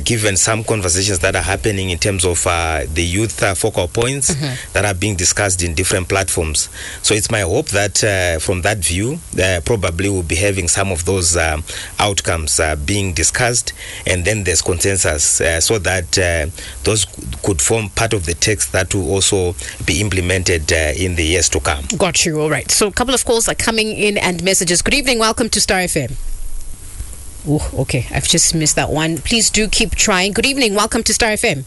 given some conversations that are happening in terms of the youth focal points that are being discussed in different platforms. So it's my hope that from that view, probably we'll be having some of those outcomes being discussed, and then there's consensus so that those could form part of the text that will also be implemented in the years to come. Got you. All right. So a couple of calls are coming in and messages. Good evening. Welcome to Star FM. Oh, okay. I've just missed that one. Please do keep trying. Good evening. Welcome to Star FM.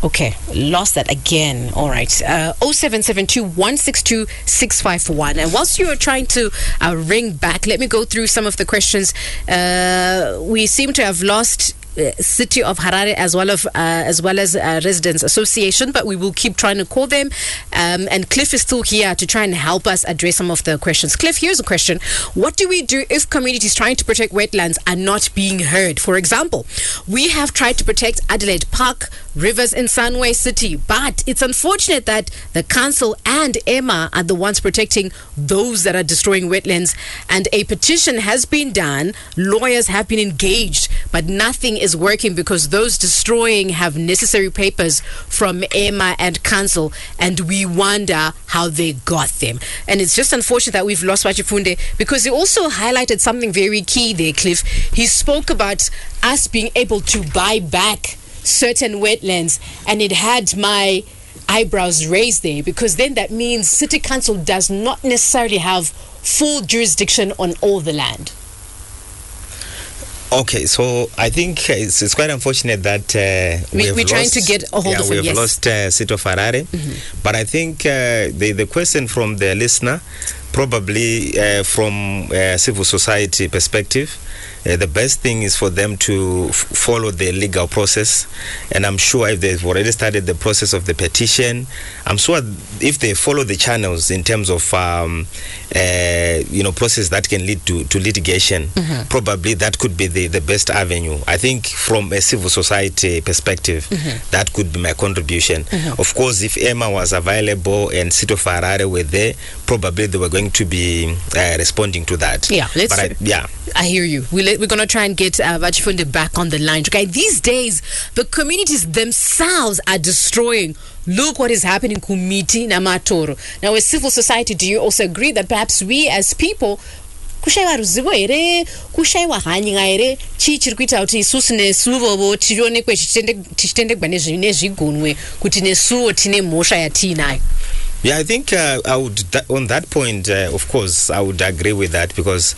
Okay, lost that again. All right. 0772 162 651. And whilst you are trying to ring back, let me go through some of the questions. We seem to have lost City of Harare as well as Residents Association, but we will keep trying to call them. And Cliff is still here to try and help us address some of the questions. Cliff, here's a question. What do we do if communities trying to protect wetlands are not being heard? For example, we have tried to protect Adelaide Park, rivers in Sunway City, but it's unfortunate that the council and EMA are the ones protecting those that are destroying wetlands. And a petition has been done, lawyers have been engaged, but nothing is working because those destroying have necessary papers from EMA and council, and we wonder how they got them. And it's just unfortunate that we've lost Wachifunde, because he also highlighted something very key there, Cliff. He spoke about us being able to buy back certain wetlands, and it had my eyebrows raised there, because then that means City Council does not necessarily have full jurisdiction on all the land. Okay, so I think it's quite unfortunate that we're trying to get a hold of him. We have lost City of Harare, but I think the question from the listener, probably from a civil society perspective, the best thing is for them to follow the legal process. And I'm sure if they've already started the process of the petition, I'm sure if they follow the channels in terms of process that can lead to litigation, probably that could be the best avenue. I think from a civil society perspective, that could be my contribution. Of course, if EMA was available and City of Harare were there, probably they were going to be responding to that. I hear you. We're going to try and get Vachifunde back on the line. Okay, these days, the communities themselves are destroying. Look what is happening in Kumiti na Matoro. Now, as civil society, do you also agree that perhaps we as people kushaiwa ruzivo here, kushaiwa hanya here, chii chiri kuita kuti isusu nesuvovo tionekwe tichitendekwa nezvigunwe kuti nesuvo tine mhosva yatiinayo? Yeah, I think I would on that point, of course, I would agree with that, because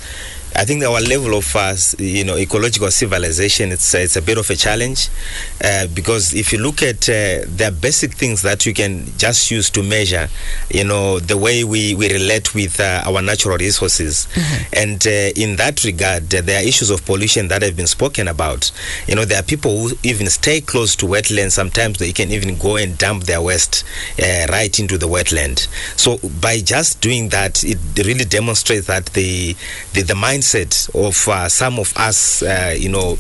I think our level of ecological civilization, it's a bit of a challenge, because if you look at the basic things that you can just use to measure, the way we relate with our natural resources, and in that regard, there are issues of pollution that have been spoken about. There are people who even stay close to wetlands. Sometimes they can even go and dump their waste right into the wetland. So by just doing that, it really demonstrates that the mindset of some of us,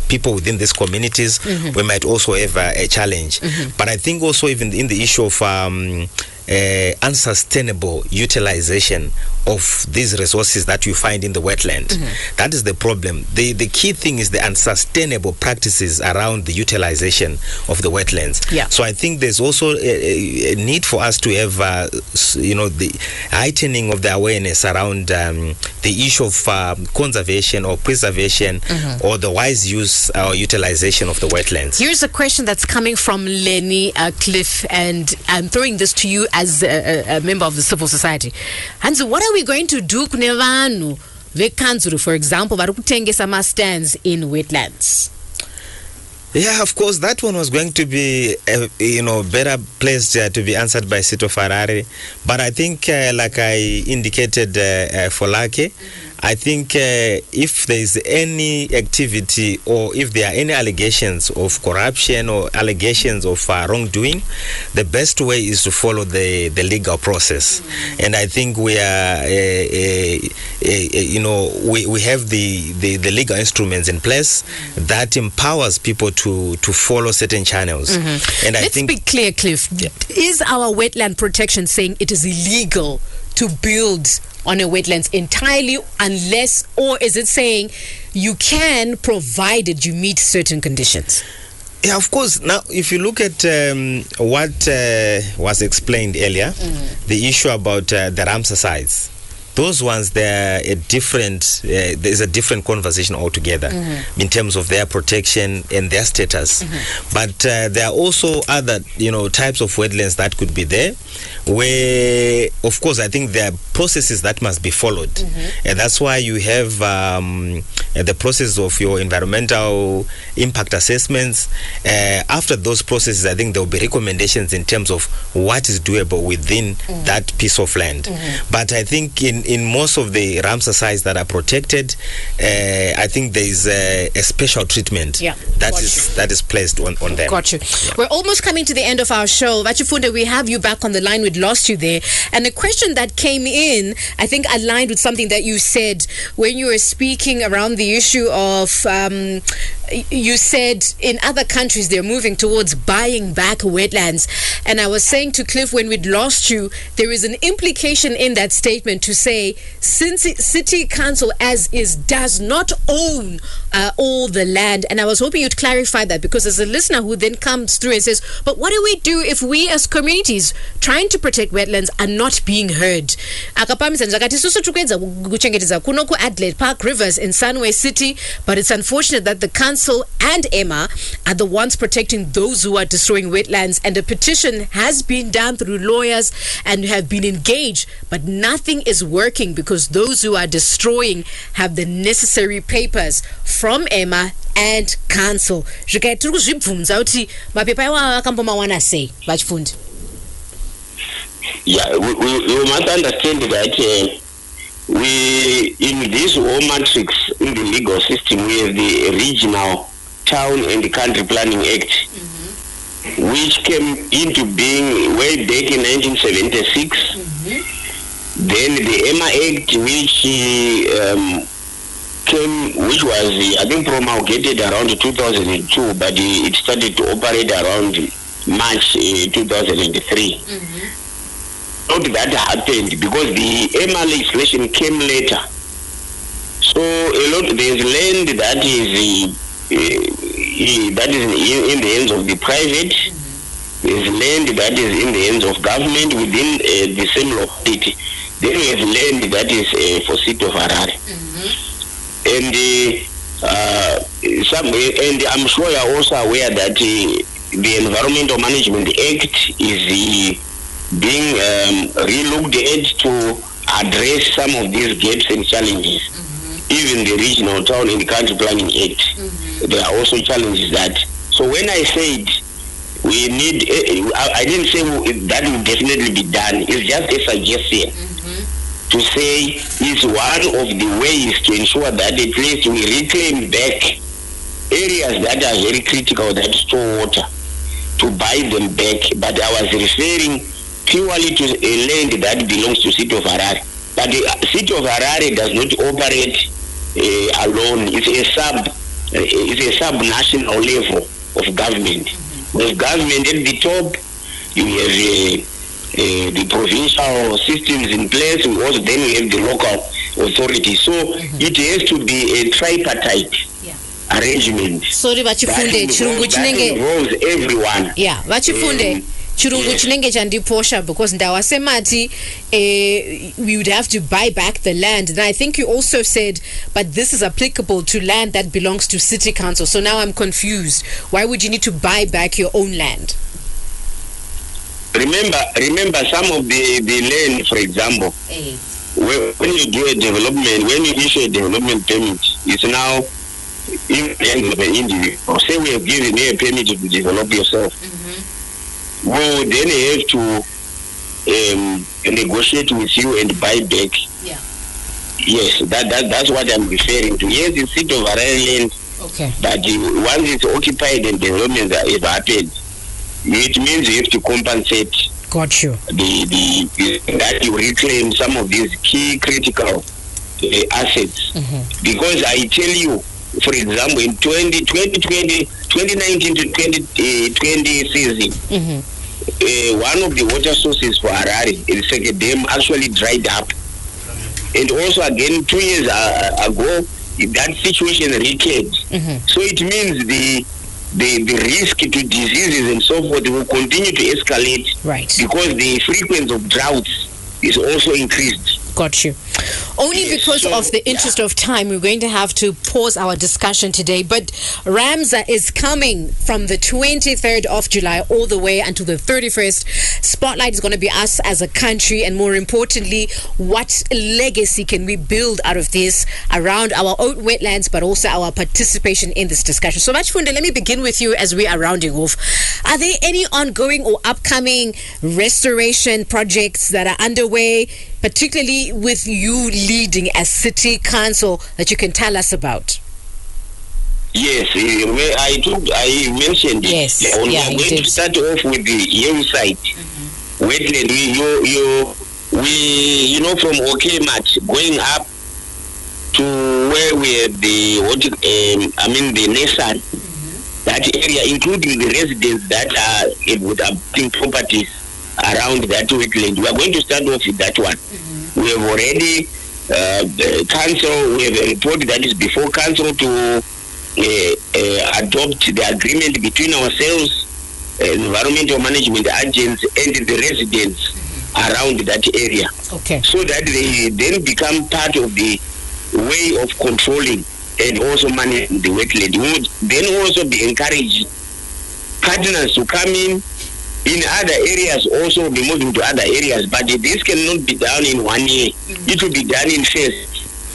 people within these communities, we might also have a challenge. But I think also even in the issue of unsustainable utilization of these resources that you find in the wetland, that is the problem. The key thing is the unsustainable practices around the utilization of the wetlands. Yeah. So I think there's also a need for us to have the heightening of the awareness around the issue of conservation or preservation or the wise use or utilization of the wetlands. Here's a question that's coming from Lenny Cliff, and I'm throwing this to you as a member of the civil society. Hansi, what are we going to do kune vanhu vekanzuru, for example, vari kutengesa ma-stands in wetlands? Yeah, of course, that one was going to be, better placed to be answered by Sito Ferrari. But I think, like I indicated for Lake, I think if there is any activity or if there are any allegations of corruption or allegations of wrongdoing, the best way is to follow the legal process. And I think we are, we have the legal instruments in place that empowers people to follow certain channels. And Let's be clear, Cliff. Yeah. Is our wetland protection saying it is illegal to build on a wetlands entirely, unless, or is it saying you can, provided you meet certain conditions? Yeah, of course. Now, if you look at what was explained earlier, the issue about the Ramsar sites, those ones, they're a different, there's a different conversation altogether in terms of their protection and their status. But there are also other, types of wetlands that could be there, where, of course, I think there are processes that must be followed. And that's why you have the process of your environmental impact assessments. After those processes, I think there will be recommendations in terms of what is doable within that piece of land. But I think in most of the Ramsar sites that are protected, I think there is a special treatment that is placed on them. Got you. Yeah. We're almost coming to the end of our show. Vachifunde, we have you back on the line. We'd lost you there. And a question that came in, I think aligned with something that you said when you were speaking around the issue of, you said in other countries they're moving towards buying back wetlands. And I was saying to Cliff when we'd lost you, there is an implication in that statement to say, since City Council as is does not own all the land. And I was hoping you'd clarify that, because there's a listener who then comes through and says, but what do we do if we as communities trying to protect wetlands are not being heard? Adelaide Park Rivers in Sunway City, but it's unfortunate that the council and Emma are the ones protecting those who are destroying wetlands, and a petition has been done through lawyers and have been engaged, but nothing is working because those who are destroying have the necessary papers from Emma and council. Yeah, we must understand that we, in this whole matrix in the legal system, we have the Regional Town and the Country Planning Act, which came into being way back in 1976. Then the Emma Act, which was, I think, promulgated around 2002, but it started to operate around March 2003. Not that happened because the Emma legislation came later. So there's land that is in the hands of the private. There's land that is in the hands of government within the same locality. Then we have land that is for City of Harare. And and I'm sure you're also aware that the Environmental Management Act is being re-looked at to address some of these gaps and challenges. Even the Regional Town and Country Planning Act, there are also challenges that. So when I said we need, I didn't say that will definitely be done. It's just a suggestion to say it's one of the ways to ensure that at least we reclaim back areas that are very critical that store water, to buy them back. But I was referring purely to a land that belongs to City of Harare. But the City of Harare does not operate alone. It's a sub-national level of government. With government at the top, you have the provincial systems in place, then we have the local authorities. So it has to be a tripartite arrangement. Sorry, vachifunde chirungu chinenge involves everyone. Yeah, vachifunde chirungu chinenge chandiposha, because ndawasemati we would have to buy back the land. And I think you also said, but this is applicable to land that belongs to city council. So now I'm confused. Why would you need to buy back your own land? Remember some of the land, for example, when you do a development, when you issue a development permit, it's now in the hands of an individual. Say we have given you a permit to develop yourself. Well, then you have to negotiate with you and buy back. Yeah. Yes, that's what I'm referring to. Yes, it's City of Harare land. Okay. But once it's occupied and development have happened, it means you have to compensate. Got you. That you reclaim some of these key critical assets. Because I tell you, for example, in 2019 to 2020 season, one of the water sources for Harare, the second dam, actually dried up. And also again, 2 years ago, that situation recurred. So it means the risk to diseases and so forth will continue to escalate, right? Because the frequency of droughts is also increased. Got you. Only because of the interest of time, we're going to have to pause our discussion today. But Ramsar is coming from the 23rd of July all the way until the 31st. Spotlight is going to be us as a country, and more importantly, what legacy can we build out of this around our own wetlands, but also our participation in this discussion. So much, Funde, let me begin with you as we are rounding off. Are there any ongoing or upcoming restoration projects that are underway, particularly with you leading as city council, that you can tell us about? Yes, I mentioned it. Yes, we're going to start off with the Yeu site. Wetland, we from Okemat going up to where we have the Nessan, that area, including the residents that are with abutting properties around that wetland. We are going to start off with that one. We have already the council, we have a report that is before council to adopt the agreement between ourselves, environmental management agents, and the residents around that area. Okay. So that they then become part of the way of controlling and also managing the wetland. We would then also be encouraging partners to come in other areas, also be moving to other areas, but this cannot be done in 1 year. It will be done in phases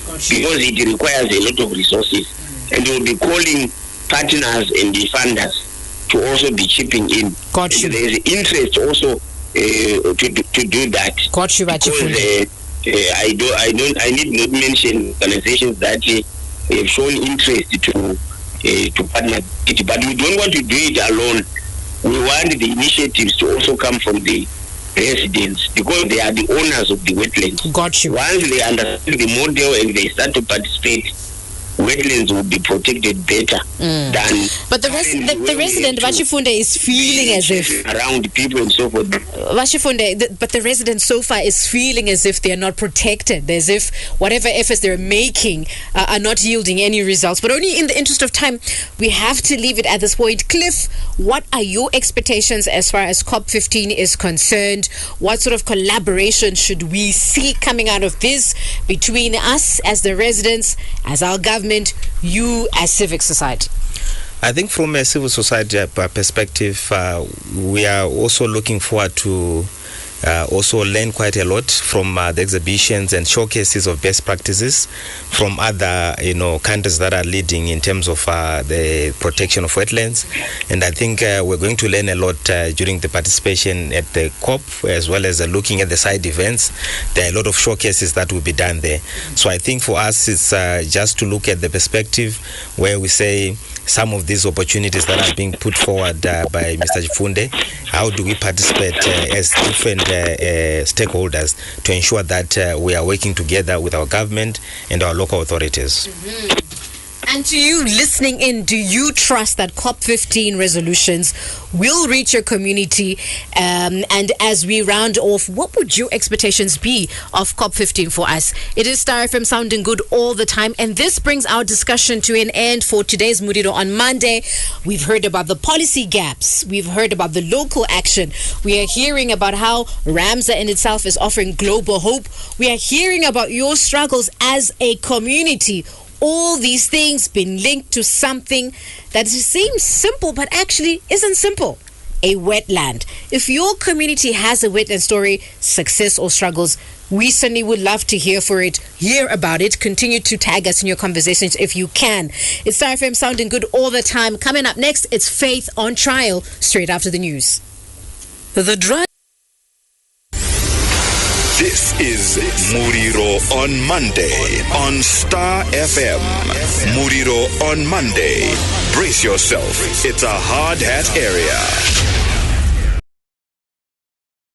because it requires a lot of resources, and we'll be calling partners and the funders to also be chipping in. Got you. There is interest also to do that. Got you, because I need not mention organizations that have shown interest to partner it, but we don't want to do it alone. We want the initiatives to also come from the residents, because they are the owners of the wetlands. Got you. Once they understand the model and they start to participate, we wetlands will be protected better than. But the resident Vashifunde is feeling as if around people and so forth. Vashifunde, but the resident so far is feeling as if they are not protected, as if whatever efforts they're making are not yielding any results. But only in the interest of time, we have to leave it at this point. Cliff, what are your expectations as far as COP15 is concerned? What sort of collaboration should we see coming out of this between us as the residents, as our government, you as civic society? I think from a civil society perspective, we are also looking forward to also learn quite a lot from the exhibitions and showcases of best practices from other countries that are leading in terms of the protection of wetlands. And I think we're going to learn a lot during the participation at the COP, as well as looking at the side events. There are a lot of showcases that will be done there. So I think for us it's just to look at the perspective where we say some of these opportunities that are being put forward by Mr. Chifunde, how do we participate as different stakeholders to ensure that we are working together with our government and our local authorities. And to you listening in, do you trust that COP15 resolutions will reach your community? And as we round off, what would your expectations be of COP15 for us? It is Star FM sounding good all the time. And this brings our discussion to an end for today's Muriro on Monday. We've heard about the policy gaps. We've heard about the local action. We are hearing about how Ramsar in itself is offering global hope. We are hearing about your struggles as a community. All these things been linked to something that seems simple but actually isn't simple. A wetland. If your community has a wetland story, success or struggles, we certainly would love to hear about it. Continue to tag us in your conversations if you can. It's Star FM sounding good all the time. Coming up next, it's Faith on Trial, straight after the news. The drug. This is Muriro on Monday on Star FM. Muriro on Monday. Brace yourself. It's a hard hat area.